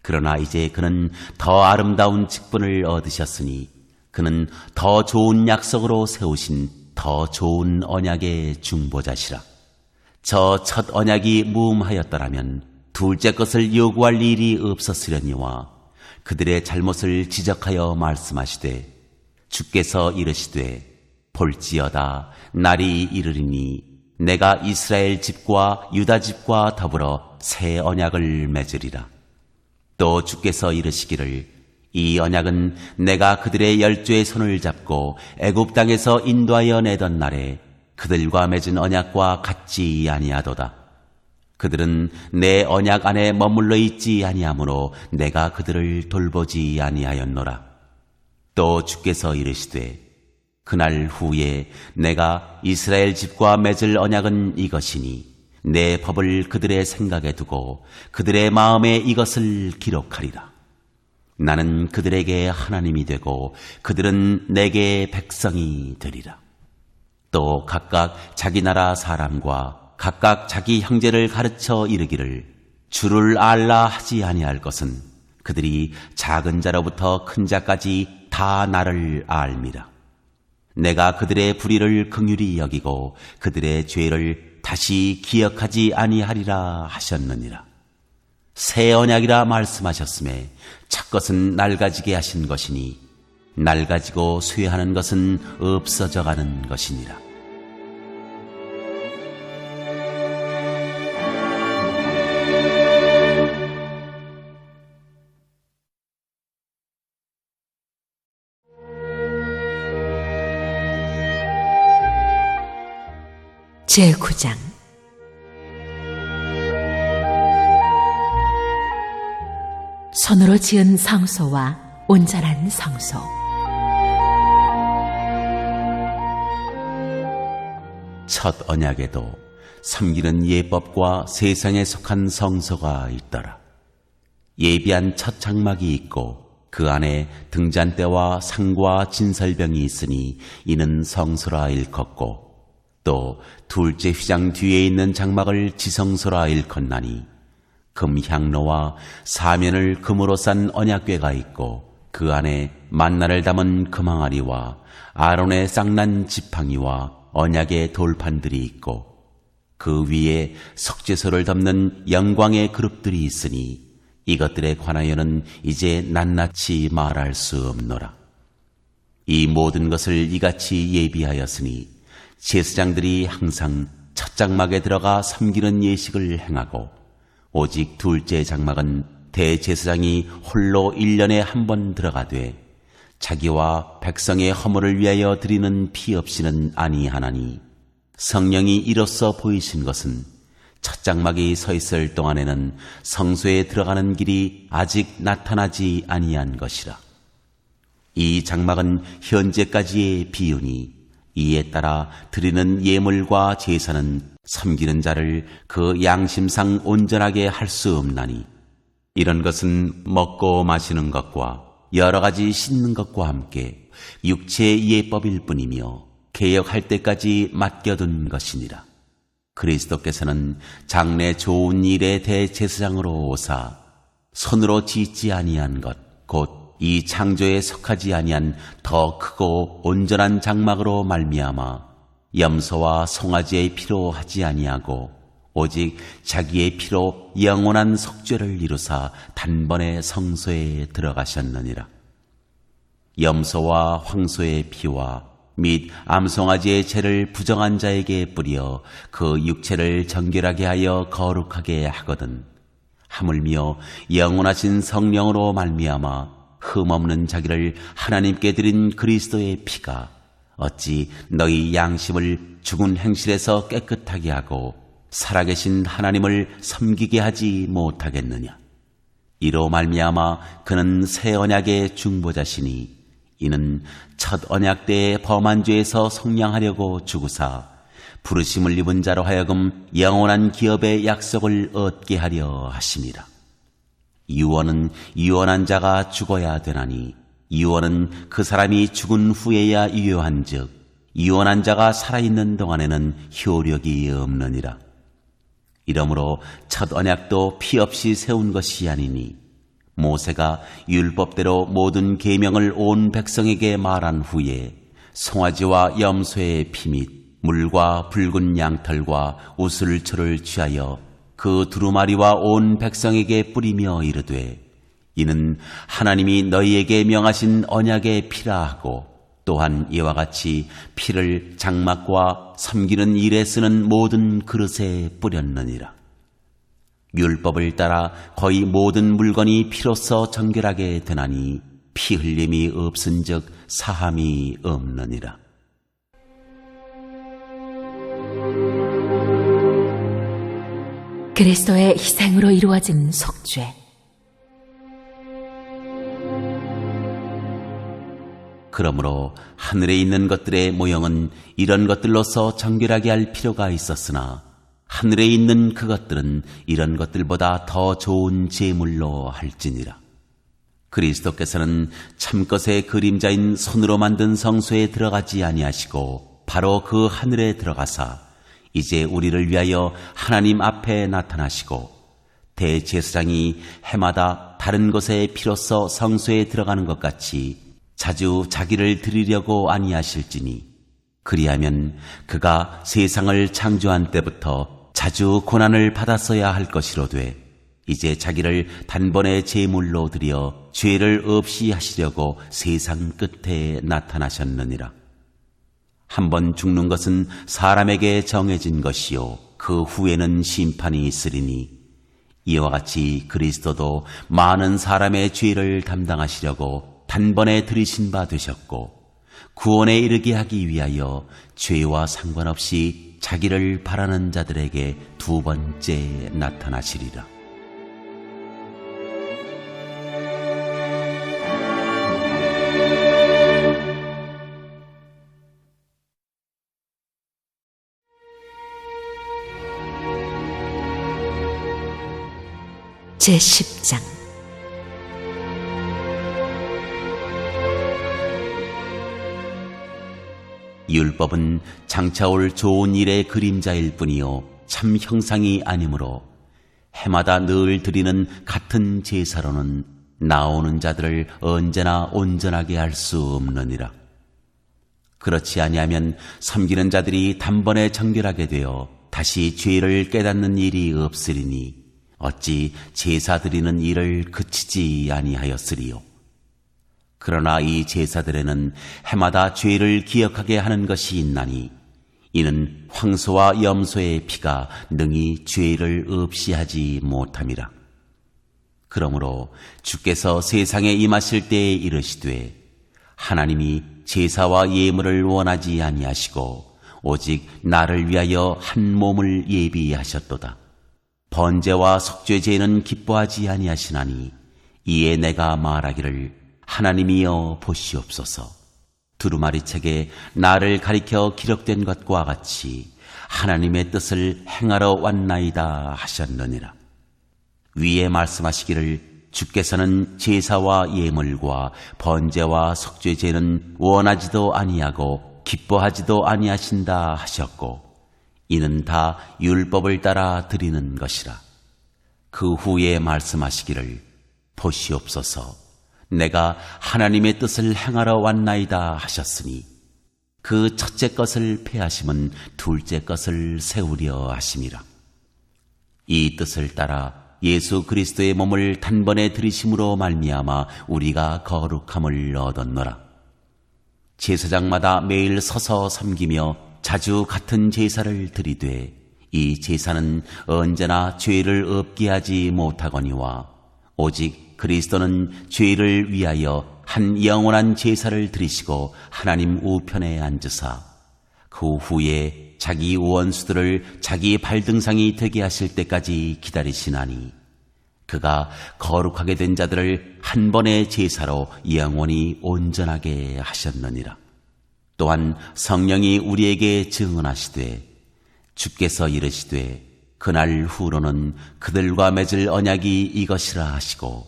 그러나 이제 그는 더 아름다운 직분을 얻으셨으니 그는 더 좋은 약속으로 세우신 더 좋은 언약의 중보자시라. 저 첫 언약이 무음하였더라면 둘째 것을 요구할 일이 없었으려니와 그들의 잘못을 지적하여 말씀하시되 주께서 이르시되 볼지어다 날이 이르리니 내가 이스라엘 집과 유다 집과 더불어 새 언약을 맺으리라. 또 주께서 이르시기를 이 언약은 내가 그들의 열조의 손을 잡고 애굽 땅에서 인도하여 내던 날에 그들과 맺은 언약과 같지 아니하도다. 그들은 내 언약 안에 머물러 있지 아니하므로 내가 그들을 돌보지 아니하였노라. 또 주께서 이르시되 그날 후에 내가 이스라엘 집과 맺을 언약은 이것이니 내 법을 그들의 생각에 두고 그들의 마음에 이것을 기록하리라. 나는 그들에게 하나님이 되고 그들은 내게 백성이 되리라. 또 각각 자기 나라 사람과 각각 자기 형제를 가르쳐 이르기를 주를 알라 하지 아니할 것은 그들이 작은 자로부터 큰 자까지 다 나를 알미라. 내가 그들의 불의를 긍휼히 여기고 그들의 죄를 다시 기억하지 아니하리라 하셨느니라. 새 언약이라 말씀하셨음에 첫 것은 낡아지게 하신 것이니 낡아지고 쇠하는 것은 없어져 가는 것이니라. 제9장 손으로 지은 성소와 온전한 성소. 첫 언약에도 섬기는 예법과 세상에 속한 성소가 있더라. 예비한 첫 장막이 있고 그 안에 등잔대와 상과 진설병이 있으니 이는 성소라 일컫고 또 둘째 휘장 뒤에 있는 장막을 지성소라 일컫나니 금향로와 사면을 금으로 싼 언약궤가 있고 그 안에 만나를 담은 금항아리와 아론의 쌍난 지팡이와 언약의 돌판들이 있고 그 위에 석죄소를 덮는 영광의 그룹들이 있으니 이것들에 관하여는 이제 낱낱이 말할 수 없노라. 이 모든 것을 이같이 예비하였으니 제사장들이 항상 첫 장막에 들어가 섬기는 예식을 행하고 오직 둘째 장막은 대제사장이 홀로 1년에 한 번 들어가되 자기와 백성의 허물을 위하여 드리는 피 없이는 아니하나니 성령이 이로써 보이신 것은 첫 장막이 서 있을 동안에는 성소에 들어가는 길이 아직 나타나지 아니한 것이라. 이 장막은 현재까지의 비유니 이에 따라 드리는 예물과 제사는 섬기는 자를 그 양심상 온전하게 할 수 없나니 이런 것은 먹고 마시는 것과 여러 가지 씻는 것과 함께 육체의 예법일 뿐이며 개혁할 때까지 맡겨둔 것이니라. 그리스도께서는 장래 좋은 일의 대제사장으로 오사 손으로 짓지 아니한 것 곧 이 창조에 속하지 아니한 더 크고 온전한 장막으로 말미암아 염소와 송아지의 피로 하지 아니하고 오직 자기의 피로 영원한 속죄를 이루사 단번에 성소에 들어가셨느니라. 염소와 황소의 피와 및 암송아지의 죄를 부정한 자에게 뿌려 그 육체를 정결하게 하여 거룩하게 하거든 하물며 영원하신 성령으로 말미암아 흠없는 자기를 하나님께 드린 그리스도의 피가 어찌 너희 양심을 죽은 행실에서 깨끗하게 하고 살아계신 하나님을 섬기게 하지 못하겠느냐. 이로 말미암아 그는 새 언약의 중보자시니 이는 첫 언약 때의 범한 죄에서 속량하려고 죽으사 부르심을 입은 자로 하여금 영원한 기업의 약속을 얻게 하려 하심이라. 유언은 유언한 자가 죽어야 되나니 유언은 그 사람이 죽은 후에야 유효한즉 유언한 자가 살아있는 동안에는 효력이 없느니라. 이러므로 첫 언약도 피 없이 세운 것이 아니니 모세가 율법대로 모든 계명을 온 백성에게 말한 후에 송아지와 염소의 피 및 물과 붉은 양털과 우슬초를 취하여 그 두루마리와 온 백성에게 뿌리며 이르되 이는 하나님이 너희에게 명하신 언약의 피라 하고 또한 이와 같이 피를 장막과 섬기는 일에 쓰는 모든 그릇에 뿌렸느니라. 율법을 따라 거의 모든 물건이 피로써 정결하게 되나니 피 흘림이 없은즉 사함이 없느니라. 그리스도의 희생으로 이루어진 속죄. 그러므로 하늘에 있는 것들의 모형은 이런 것들로서 정결하게 할 필요가 있었으나 하늘에 있는 그것들은 이런 것들보다 더 좋은 제물로 할지니라. 그리스도께서는 참것의 그림자인 손으로 만든 성소에 들어가지 아니하시고 바로 그 하늘에 들어가사 이제 우리를 위하여 하나님 앞에 나타나시고 대제사장이 해마다 다른 곳의 피로써 성소에 들어가는 것 같이 자주 자기를 드리려고 아니하실지니 그리하면 그가 세상을 창조한 때부터 자주 고난을 받았어야 할 것이로되 이제 자기를 단번에 제물로 드려 죄를 없이 하시려고 세상 끝에 나타나셨느니라. 한번 죽는 것은 사람에게 정해진 것이요 그 후에는 심판이 있으리니 이와 같이 그리스도도 많은 사람의 죄를 담당하시려고 단번에 들이신 바 되셨고 구원에 이르게 하기 위하여 죄와 상관없이 자기를 바라는 자들에게 두 번째 나타나시리라. 제10장 율법은 장차 올 좋은 일의 그림자일 뿐이요 참 형상이 아니므로 해마다 늘 드리는 같은 제사로는 나오는 자들을 언제나 온전하게 할 수 없느니라. 그렇지 아니하면 섬기는 자들이 단번에 정결하게 되어 다시 죄를 깨닫는 일이 없으리니 어찌 제사 드리는 일을 그치지 아니하였으리요. 그러나 이 제사들에는 해마다 죄를 기억하게 하는 것이 있나니 이는 황소와 염소의 피가 능히 죄를 없이 하지 못함이라. 그러므로 주께서 세상에 임하실 때에 이르시되 하나님이 제사와 예물을 원하지 아니하시고 오직 나를 위하여 한 몸을 예비하셨도다. 번제와 속죄제는 기뻐하지 아니하시나니 이에 내가 말하기를 하나님이여 보시옵소서. 두루마리 책에 나를 가리켜 기록된 것과 같이 하나님의 뜻을 행하러 왔나이다 하셨느니라. 위에 말씀하시기를 주께서는 제사와 예물과 번제와 속죄제는 원하지도 아니하고 기뻐하지도 아니하신다 하셨고 이는 다 율법을 따라 드리는 것이라. 그 후에 말씀하시기를 보시옵소서 내가 하나님의 뜻을 행하러 왔나이다 하셨으니 그 첫째 것을 폐하심은 둘째 것을 세우려 하심이라. 이 뜻을 따라 예수 그리스도의 몸을 단번에 들이심으로 말미암아 우리가 거룩함을 얻었노라. 제사장마다 매일 서서 섬기며 자주 같은 제사를 드리되 이 제사는 언제나 죄를 없게 하지 못하거니와 오직 그리스도는 죄를 위하여 한 영원한 제사를 드리시고 하나님 우편에 앉으사 그 후에 자기 원수들을 자기 발등상이 되게 하실 때까지 기다리시나니 그가 거룩하게 된 자들을 한 번의 제사로 영원히 온전하게 하셨느니라. 또한 성령이 우리에게 증언하시되 주께서 이르시되 그날 후로는 그들과 맺을 언약이 이것이라 하시고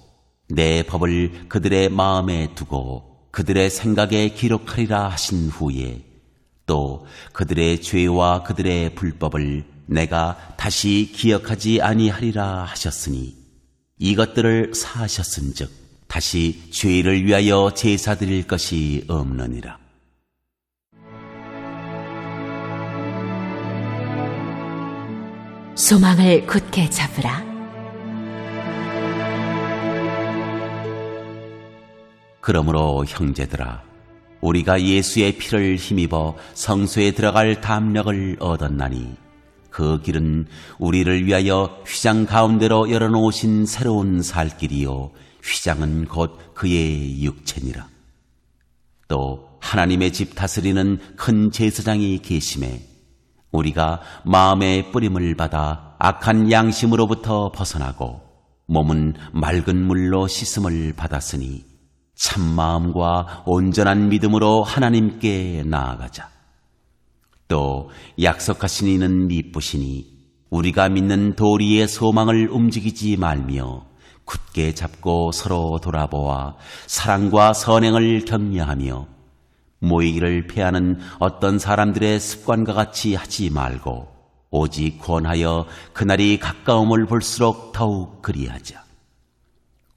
내 법을 그들의 마음에 두고 그들의 생각에 기록하리라 하신 후에 또 그들의 죄와 그들의 불법을 내가 다시 기억하지 아니하리라 하셨으니 이것들을 사하셨은즉 다시 죄를 위하여 제사 드릴 것이 없느니라. 소망을 굳게 잡으라. 그러므로 형제들아 우리가 예수의 피를 힘입어 성소에 들어갈 담력을 얻었나니 그 길은 우리를 위하여 휘장 가운데로 열어놓으신 새로운 살 길이요 휘장은 곧 그의 육체니라. 또 하나님의 집 다스리는 큰 제사장이 계심에 우리가 마음의 뿌림을 받아 악한 양심으로부터 벗어나고 몸은 맑은 물로 씻음을 받았으니 참 마음과 온전한 믿음으로 하나님께 나아가자. 또 약속하신 이는 미쁘시니 우리가 믿는 도리의 소망을 움직이지 말며 굳게 잡고 서로 돌아보아 사랑과 선행을 격려하며 모이기를 피하는 어떤 사람들의 습관과 같이 하지 말고 오직 권하여 그날이 가까움을 볼수록 더욱 그리하자.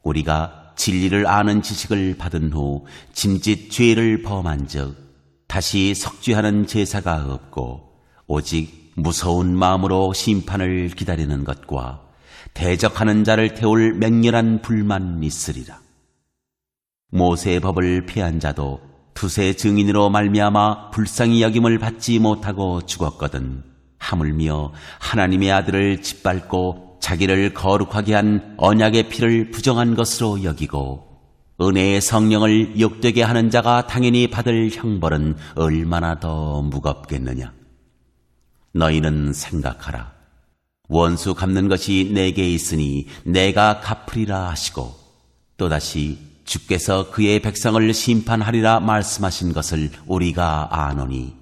우리가 진리를 아는 지식을 받은 후 짐짓 죄를 범한 적 다시 속죄하는 제사가 없고 오직 무서운 마음으로 심판을 기다리는 것과 대적하는 자를 태울 맹렬한 불만 있으리라. 모세의 법을 피한 자도 두세 증인으로 말미암아 불쌍히 여김을 받지 못하고 죽었거든 하물며 하나님의 아들을 짓밟고 자기를 거룩하게 한 언약의 피를 부정한 것으로 여기고 은혜의 성령을 욕되게 하는 자가 당연히 받을 형벌은 얼마나 더 무겁겠느냐. 너희는 생각하라. 원수 갚는 것이 내게 있으니 내가 갚으리라 하시고 또다시 주께서 그의 백성을 심판하리라 말씀하신 것을 우리가 아노니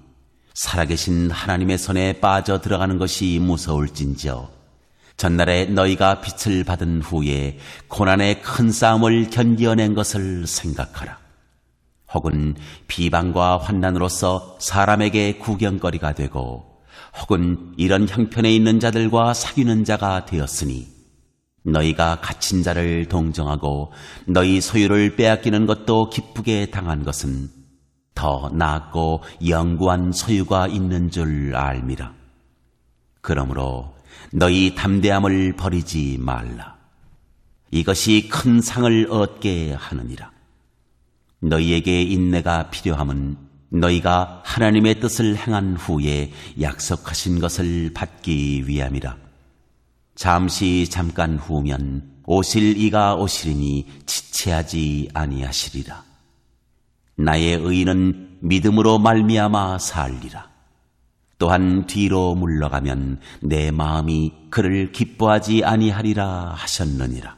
살아계신 하나님의 손에 빠져 들어가는 것이 무서울진저 전날에 너희가 빛을 받은 후에 고난의 큰 싸움을 견디어낸 것을 생각하라. 혹은 비방과 환난으로서 사람에게 구경거리가 되고 혹은 이런 형편에 있는 자들과 사귀는 자가 되었으니 너희가 갇힌 자를 동정하고 너희 소유를 빼앗기는 것도 기쁘게 당한 것은 더 나았고 영구한 소유가 있는 줄 알미라. 그러므로 너희 담대함을 버리지 말라. 이것이 큰 상을 얻게 하느니라. 너희에게 인내가 필요함은 너희가 하나님의 뜻을 행한 후에 약속하신 것을 받기 위함이라. 잠시 잠깐 후면 오실 이가 오시리니 지체하지 아니하시리라. 나의 의인은 믿음으로 말미암아 살리라. 또한 뒤로 물러가면 내 마음이 그를 기뻐하지 아니하리라 하셨느니라.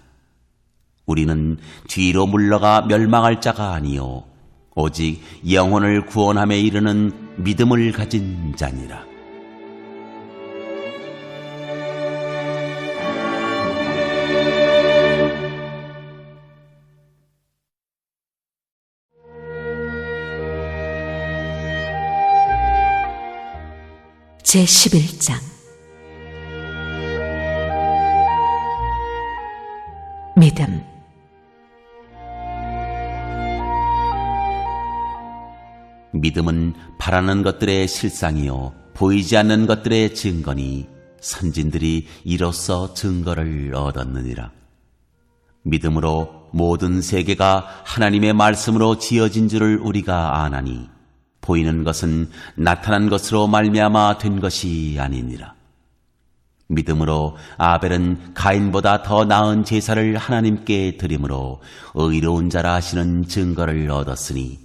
우리는 뒤로 물러가 멸망할 자가 아니요 오직 영혼을 구원함에 이르는 믿음을 가진 자니라. 제11장 믿음. 믿음은 바라는 것들의 실상이요 보이지 않는 것들의 증거니 선진들이 이로써 증거를 얻었느니라. 믿음으로 모든 세계가 하나님의 말씀으로 지어진 줄을 우리가 아나니 보이는 것은 나타난 것으로 말미암아 된 것이 아니니라. 믿음으로 아벨은 가인보다 더 나은 제사를 하나님께 드림으로 의로운 자라 하시는 증거를 얻었으니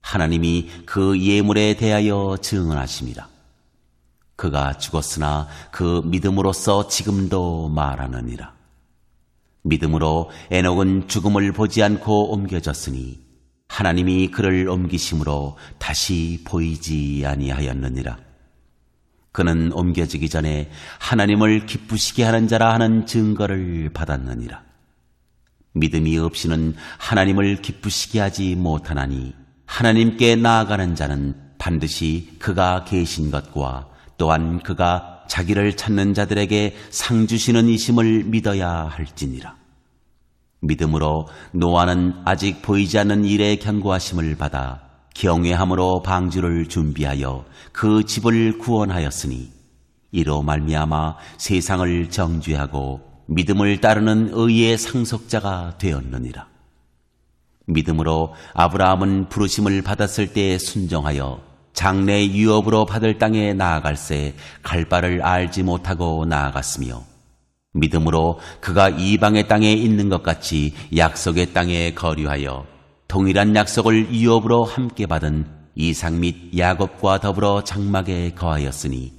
하나님이 그 예물에 대하여 증언하심이라. 그가 죽었으나 그 믿음으로써 지금도 말하느니라. 믿음으로 에녹은 죽음을 보지 않고 옮겨졌으니 하나님이 그를 옮기심으로 다시 보이지 아니하였느니라. 그는 옮겨지기 전에 하나님을 기쁘시게 하는 자라 하는 증거를 받았느니라. 믿음이 없이는 하나님을 기쁘시게 하지 못하나니 하나님께 나아가는 자는 반드시 그가 계신 것과 또한 그가 자기를 찾는 자들에게 상 주시는 이심을 믿어야 할지니라. 믿음으로 노아는 아직 보이지 않는 일에 경고하심을 받아 경외함으로 방주를 준비하여 그 집을 구원하였으니 이로 말미암아 세상을 정죄하고 믿음을 따르는 의의 상속자가 되었느니라. 믿음으로 아브라함은 부르심을 받았을 때 순종하여 장래 유업으로 받을 땅에 나아갈새 갈 바를 알지 못하고 나아갔으며 믿음으로 그가 이방의 땅에 있는 것 같이 약속의 땅에 거류하여 동일한 약속을 유업으로 함께 받은 이삭 및 야곱과 더불어 장막에 거하였으니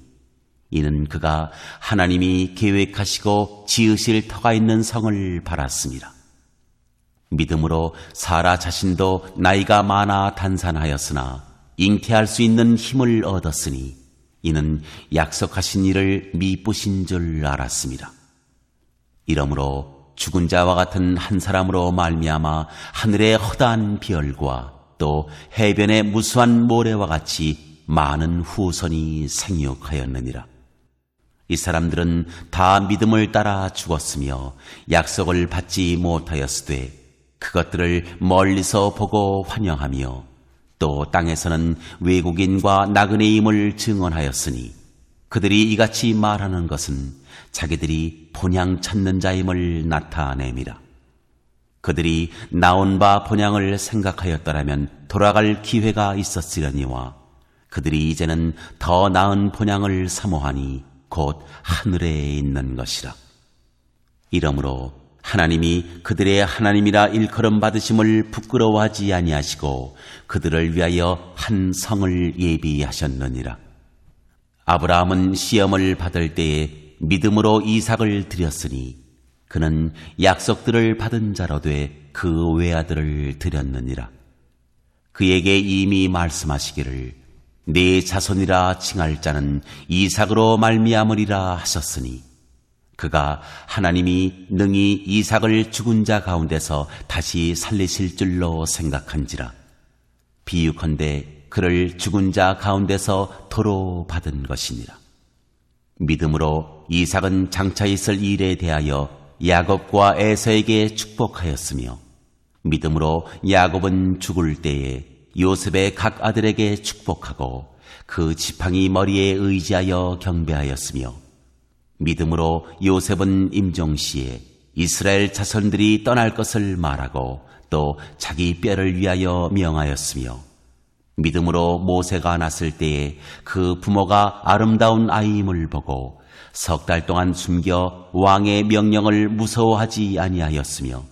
이는 그가 하나님이 계획하시고 지으실 터가 있는 성을 바랐습니다. 믿음으로 사라 자신도 나이가 많아 단산하였으나 잉태할 수 있는 힘을 얻었으니 이는 약속하신 일을 미쁘신 줄 알았습니다. 이러므로 죽은 자와 같은 한 사람으로 말미암아 하늘의 허다한 별과 또 해변의 무수한 모래와 같이 많은 후손이 생육하였느니라. 이 사람들은 다 믿음을 따라 죽었으며 약속을 받지 못하였으되 그것들을 멀리서 보고 환영하며 또 땅에서는 외국인과 나그네임을 증언하였으니 그들이 이같이 말하는 것은 자기들이 본향 찾는 자임을 나타내미라. 그들이 나온 바 본향을 생각하였더라면 돌아갈 기회가 있었으려니와 그들이 이제는 더 나은 본향을 사모하니 곧 하늘에 있는 것이라. 이러므로 하나님이 그들의 하나님이라 일컬음 받으심을 부끄러워하지 아니하시고 그들을 위하여 한 성을 예비하셨느니라. 아브라함은 시험을 받을 때에 믿음으로 이삭을 드렸으니 그는 약속들을 받은 자로 돼 그 외아들을 드렸느니라. 그에게 이미 말씀하시기를 네 자손이라 칭할 자는 이삭으로 말미암으리라 하셨으니 그가 하나님이 능히 이삭을 죽은 자 가운데서 다시 살리실 줄로 생각한지라. 비유컨대 그를 죽은 자 가운데서 도로 받은 것이니라. 믿음으로 이삭은 장차 있을 일에 대하여 야곱과 에서에게 축복하였으며 믿음으로 야곱은 죽을 때에 요셉의 각 아들에게 축복하고 그 지팡이 머리에 의지하여 경배하였으며 믿음으로 요셉은 임종시에 이스라엘 자손들이 떠날 것을 말하고 또 자기 뼈를 위하여 명하였으며 믿음으로 모세가 났을 때에 그 부모가 아름다운 아이임을 보고 석 달 동안 숨겨 왕의 명령을 무서워하지 아니하였으며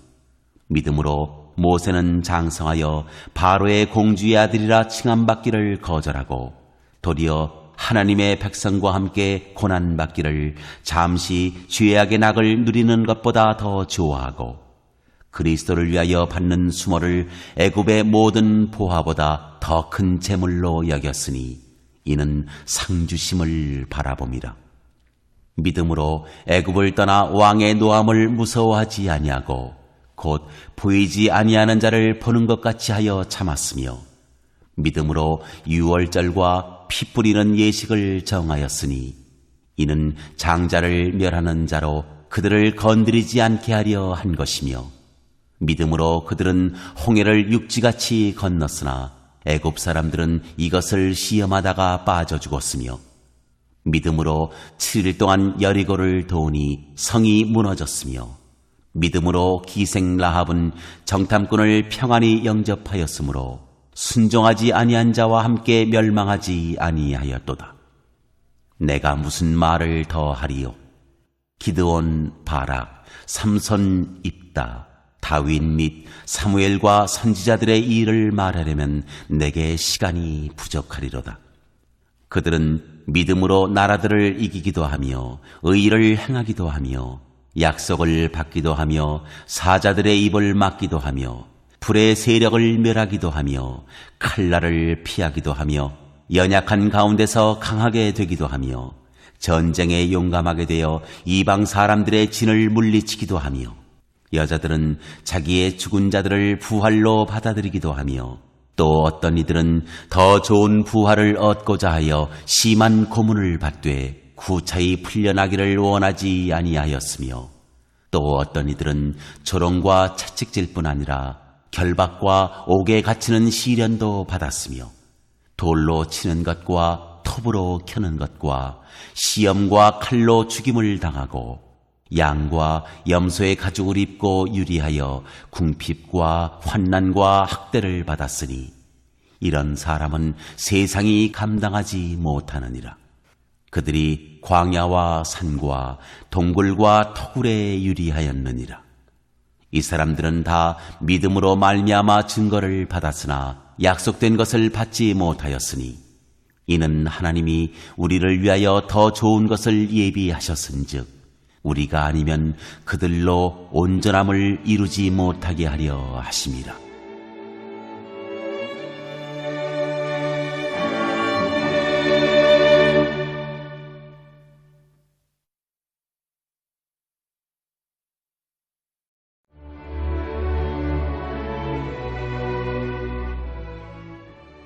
믿음으로 모세는 장성하여 바로의 공주의 아들이라 칭함받기를 거절하고 도리어 하나님의 백성과 함께 고난받기를 잠시 죄악의 낙을 누리는 것보다 더 좋아하고 그리스도를 위하여 받는 수모를 애굽의 모든 보화보다 더 큰 재물로 여겼으니 이는 상주심을 바라봄이라. 믿음으로 애굽을 떠나 왕의 노함을 무서워하지 아니하고 곧 보이지 아니하는 자를 보는 것 같이 하여 참았으며 믿음으로 유월절과 피 뿌리는 예식을 정하였으니 이는 장자를 멸하는 자로 그들을 건드리지 않게 하려 한 것이며 믿음으로 그들은 홍해를 육지같이 건넜으나 애굽 사람들은 이것을 시험하다가 빠져 죽었으며 믿음으로 7일 동안 여리고를 도우니 성이 무너졌으며 믿음으로 기생 라합은 정탐꾼을 평안히 영접하였으므로 순종하지 아니한 자와 함께 멸망하지 아니하였도다. 내가 무슨 말을 더 하리요? 기드온, 바락, 삼손, 입다, 다윗 및 사무엘과 선지자들의 일을 말하려면 내게 시간이 부족하리로다. 그들은 믿음으로 나라들을 이기기도 하며 의를 행하기도 하며 약속을 받기도 하며 사자들의 입을 막기도 하며 불의 세력을 멸하기도 하며 칼날을 피하기도 하며 연약한 가운데서 강하게 되기도 하며 전쟁에 용감하게 되어 이방 사람들의 진을 물리치기도 하며 여자들은 자기의 죽은 자들을 부활로 받아들이기도 하며 또 어떤 이들은 더 좋은 부활을 얻고자 하여 심한 고문을 받되 구차히 풀려나기를 원하지 아니하였으며 또 어떤 이들은 조롱과 채찍질 뿐 아니라 결박과 옥에 갇히는 시련도 받았으며 돌로 치는 것과 톱으로 켜는 것과 시험과 칼로 죽임을 당하고 양과 염소의 가죽을 입고 유리하여 궁핍과 환난과 학대를 받았으니 이런 사람은 세상이 감당하지 못하느니라. 그들이 광야와 산과 동굴과 터굴에 유리하였느니라. 이 사람들은 다 믿음으로 말미암아 증거를 받았으나 약속된 것을 받지 못하였으니 이는 하나님이 우리를 위하여 더 좋은 것을 예비하셨은즉 우리가 아니면 그들로 온전함을 이루지 못하게 하려 하심이라.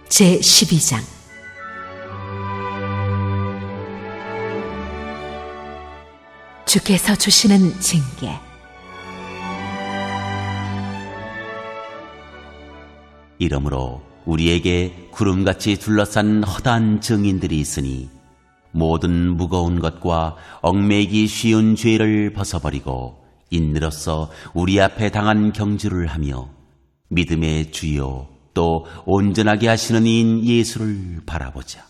제12장 주께서 주시는 징계. 이러므로 우리에게 구름같이 둘러싼 허다한 증인들이 있으니 모든 무거운 것과 얽매이기 쉬운 죄를 벗어버리고 인으로서 우리 앞에 당한 경주를 하며 믿음의 주요 또 온전하게 하시는 이인 예수를 바라보자.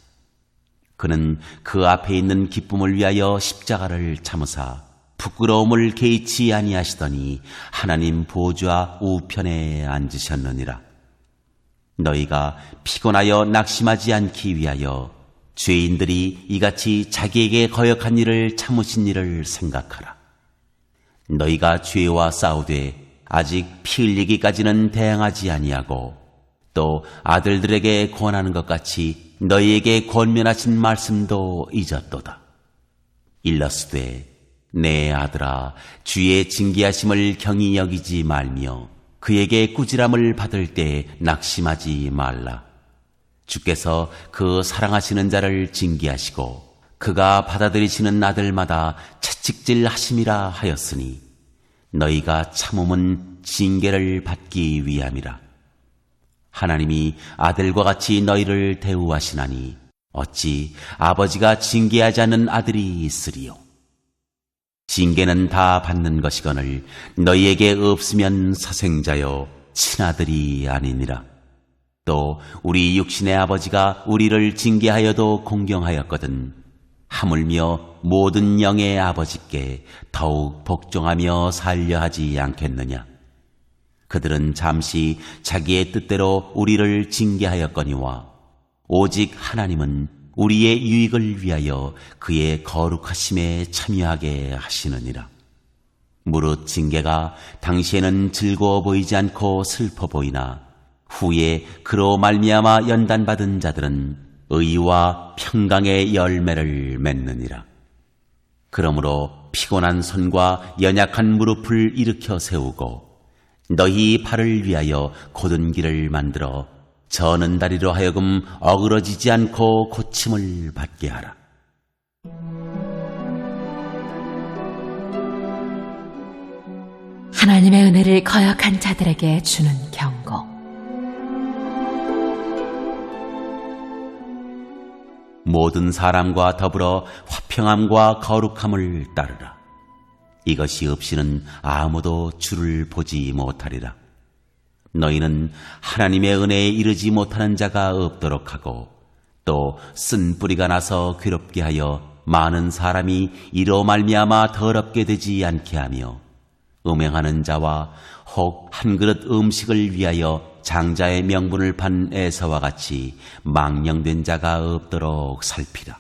그는 그 앞에 있는 기쁨을 위하여 십자가를 참으사 부끄러움을 개의치 아니하시더니 하나님 보좌 우편에 앉으셨느니라. 너희가 피곤하여 낙심하지 않기 위하여 죄인들이 이같이 자기에게 거역한 일을 참으신 일을 생각하라. 너희가 죄와 싸우되 아직 피 흘리기까지는 대항하지 아니하고 또 아들들에게 권하는 것 같이 너희에게 권면하신 말씀도 잊었도다. 일러스되 내 아들아 주의 징계하심을 경히 여기지 말며 그에게 꾸지람을 받을 때 낙심하지 말라. 주께서 그 사랑하시는 자를 징계하시고 그가 받아들이시는 아들마다 채찍질 하심이라 하였으니 너희가 참음은 징계를 받기 위함이라. 하나님이 아들과 같이 너희를 대우하시나니 어찌 아버지가 징계하지 않는 아들이 있으리요. 징계는 다 받는 것이거늘 너희에게 없으면 사생자요 친아들이 아니니라. 또 우리 육신의 아버지가 우리를 징계하여도 공경하였거든 하물며 모든 영의 아버지께 더욱 복종하며 살려 하지 않겠느냐. 그들은 잠시 자기의 뜻대로 우리를 징계하였거니와 오직 하나님은 우리의 유익을 위하여 그의 거룩하심에 참여하게 하시느니라. 무릇 징계가 당시에는 즐거워 보이지 않고 슬퍼 보이나 후에 그로 말미암아 연단받은 자들은 의와 평강의 열매를 맺느니라. 그러므로 피곤한 손과 연약한 무릎을 일으켜 세우고 너희 발을 위하여 곧은 길을 만들어 저는 다리로 하여금 어그러지지 않고 고침을 받게 하라. 하나님의 은혜를 거역한 자들에게 주는 경고. 모든 사람과 더불어 화평함과 거룩함을 따르라. 이것이 없이는 아무도 주를 보지 못하리라. 너희는 하나님의 은혜에 이르지 못하는 자가 없도록 하고 또 쓴 뿌리가 나서 괴롭게 하여 많은 사람이 이로 말미암아 더럽게 되지 않게 하며 음행하는 자와 혹 한 그릇 음식을 위하여 장자의 명분을 판 에서와 같이 망령된 자가 없도록 살피라.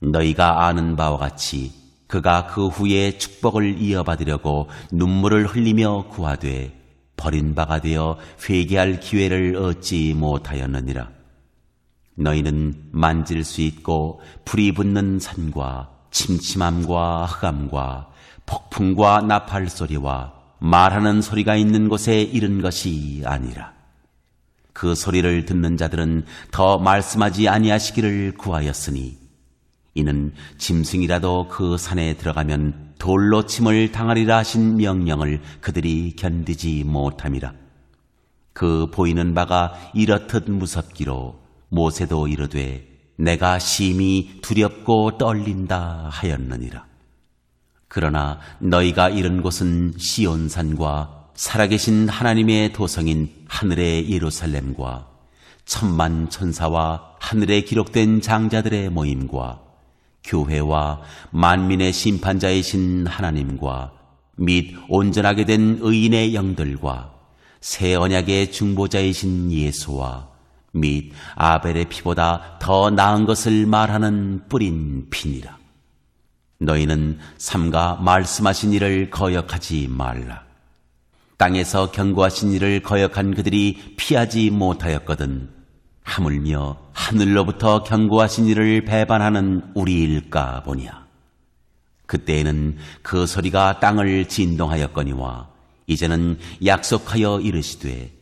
너희가 아는 바와 같이 그가 그 후에 축복을 이어받으려고 눈물을 흘리며 구하되 버린 바가 되어 회개할 기회를 얻지 못하였느니라. 너희는 만질 수 있고 불이 붙는 산과 침침함과 흑암과 폭풍과 나팔 소리와 말하는 소리가 있는 곳에 이른 것이 아니라. 그 소리를 듣는 자들은 더 말씀하지 아니하시기를 구하였으니 이는 짐승이라도 그 산에 들어가면 돌로 침을 당하리라 하신 명령을 그들이 견디지 못함이라. 그 보이는 바가 이렇듯 무섭기로 모세도 이르되 내가 심히 두렵고 떨린다 하였느니라. 그러나 너희가 이른 곳은 시온산과 살아계신 하나님의 도성인 하늘의 예루살렘과 천만 천사와 하늘에 기록된 장자들의 모임과 교회와 만민의 심판자이신 하나님과 및 온전하게 된 의인의 영들과 새 언약의 중보자이신 예수와 및 아벨의 피보다 더 나은 것을 말하는 뿌린 피니라. 너희는 삼가 말씀하신 이를 거역하지 말라. 땅에서 경고하신 이를 거역한 그들이 피하지 못하였거든 하물며 하늘로부터 경고하신 이를 배반하는 우리일까 보냐. 그때에는 그 소리가 땅을 진동하였거니와 이제는 약속하여 이르시되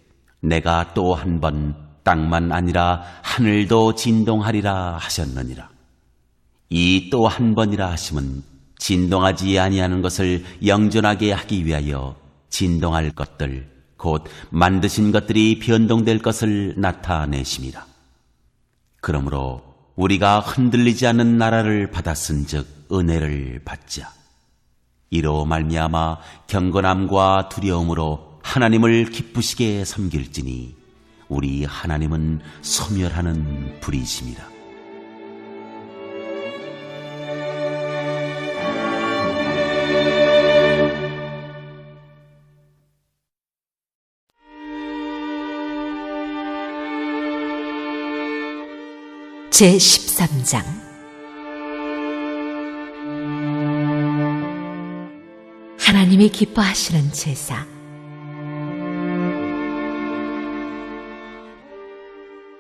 내가 또 한 번 땅만 아니라 하늘도 진동하리라 하셨느니라. 이 또 한 번이라 하심은 진동하지 아니하는 것을 영존하게 하기 위하여 진동할 것들 곧 만드신 것들이 변동될 것을 나타내심이라. 그러므로 우리가 흔들리지 않는 나라를 받았은즉 은혜를 받자. 이로 말미암아 경건함과 두려움으로 하나님을 기쁘시게 섬길지니 우리 하나님은 소멸하는 불이심이라. 제13장 하나님이 기뻐하시는 제사.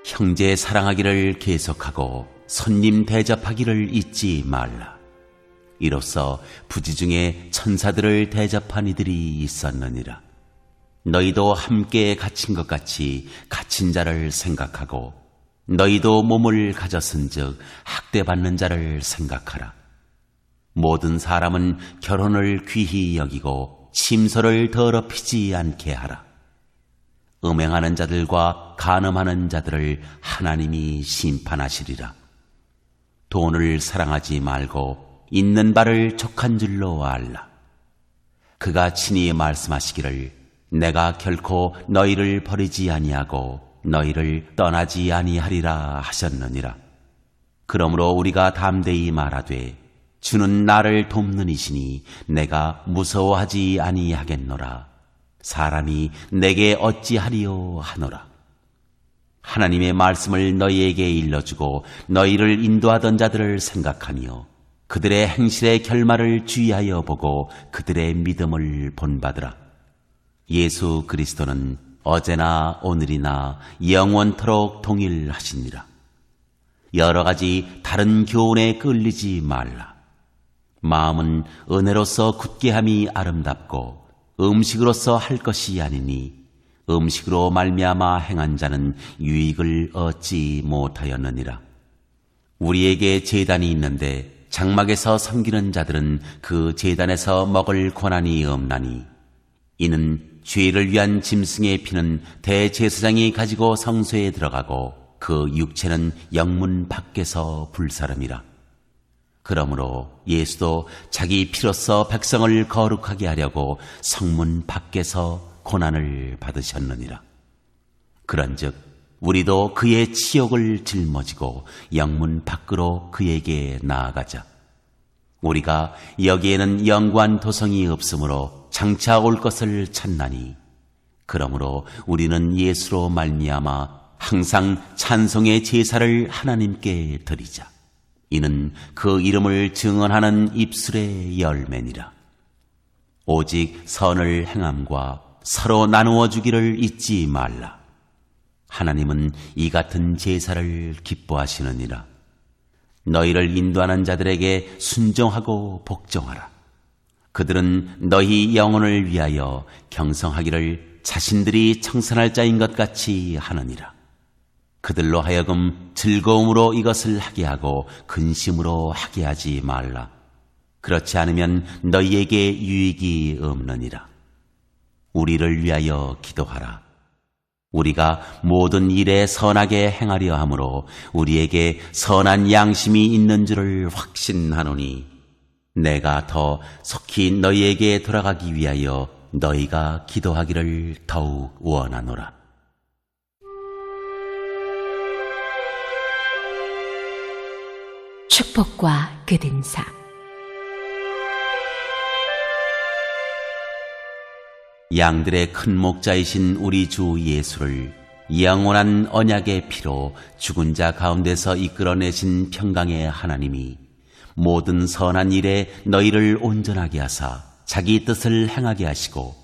형제 사랑하기를 계속하고 손님 대접하기를 잊지 말라. 이로써 부지 중에 천사들을 대접한 이들이 있었느니라. 너희도 함께 갇힌 것 같이 갇힌 자를 생각하고 너희도 몸을 가졌은즉 학대받는 자를 생각하라. 모든 사람은 결혼을 귀히 여기고 심소를 더럽히지 않게 하라. 음행하는 자들과 간음하는 자들을 하나님이 심판하시리라. 돈을 사랑하지 말고 있는 바를 족한 줄로 알라. 그가 친히 말씀하시기를 내가 결코 너희를 버리지 아니하고 너희를 떠나지 아니하리라 하셨느니라. 그러므로 우리가 담대히 말하되 주는 나를 돕는 이시니 내가 무서워하지 아니하겠노라. 사람이 내게 어찌하리요 하노라. 하나님의 말씀을 너희에게 일러주고 너희를 인도하던 자들을 생각하며 그들의 행실의 결말을 주의하여 보고 그들의 믿음을 본받으라. 예수 그리스도는 어제나 오늘이나 영원토록 동일하시니라. 여러 가지 다른 교훈에 끌리지 말라. 마음은 은혜로서 굳게 함이 아름답고 음식으로서 할 것이 아니니 음식으로 말미암아 행한 자는 유익을 얻지 못하였느니라. 우리에게 제단이 있는데 장막에서 섬기는 자들은 그 제단에서 먹을 권한이 없나니 이는 죄를 위한 짐승의 피는 대제사장이 가지고 성소에 들어가고 그 육체는 영문 밖에서 불사름이라. 그러므로 예수도 자기 피로써 백성을 거룩하게 하려고 성문 밖에서 고난을 받으셨느니라. 그런즉 우리도 그의 치욕을 짊어지고 영문 밖으로 그에게 나아가자. 우리가 여기에는 영관 도성이 없으므로 장차 올 것을 찾나니 그러므로 우리는 예수로 말미암아 항상 찬송의 제사를 하나님께 드리자. 이는 그 이름을 증언하는 입술의 열매니라. 오직 선을 행함과 서로 나누어 주기를 잊지 말라. 하나님은 이 같은 제사를 기뻐하시느니라. 너희를 인도하는 자들에게 순종하고 복종하라. 그들은 너희 영혼을 위하여 경성하기를 자신들이 청산할 자인 것 같이 하느니라. 그들로 하여금 즐거움으로 이것을 하게 하고 근심으로 하게 하지 말라. 그렇지 않으면 너희에게 유익이 없느니라. 우리를 위하여 기도하라. 우리가 모든 일에 선하게 행하려 하므로 우리에게 선한 양심이 있는 줄을 확신하노니 내가 더 속히 너희에게 돌아가기 위하여 너희가 기도하기를 더욱 원하노라. 축복과 끝인사. 양들의 큰 목자이신 우리 주 예수를 영원한 언약의 피로 죽은 자 가운데서 이끌어내신 평강의 하나님이 모든 선한 일에 너희를 온전하게 하사 자기 뜻을 행하게 하시고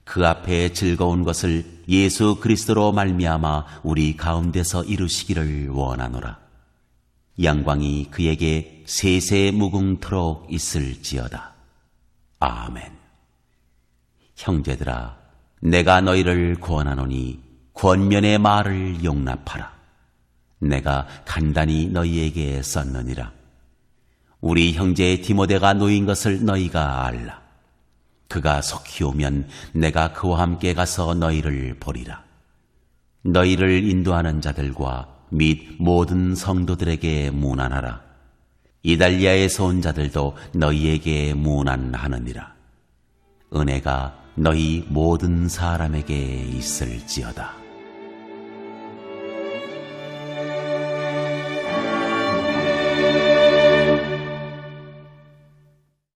그 앞에 즐거운 것을 예수 그리스도로 말미암아 우리 가운데서 이루시기를 원하노라. 영광이 그에게 세세 무궁토록 있을지어다. 아멘. 형제들아, 내가 너희를 권하노니 권면의 말을 용납하라. 내가 간단히 너희에게 썼느니라. 우리 형제 디모데가 놓인 것을 너희가 알라. 그가 속히 오면 내가 그와 함께 가서 너희를 보리라. 너희를 인도하는 자들과 및 모든 성도들에게 문안하라. 이달리아에서 온 자들도 너희에게 문안하느니라. 은혜가 너희 모든 사람에게 있을지어다.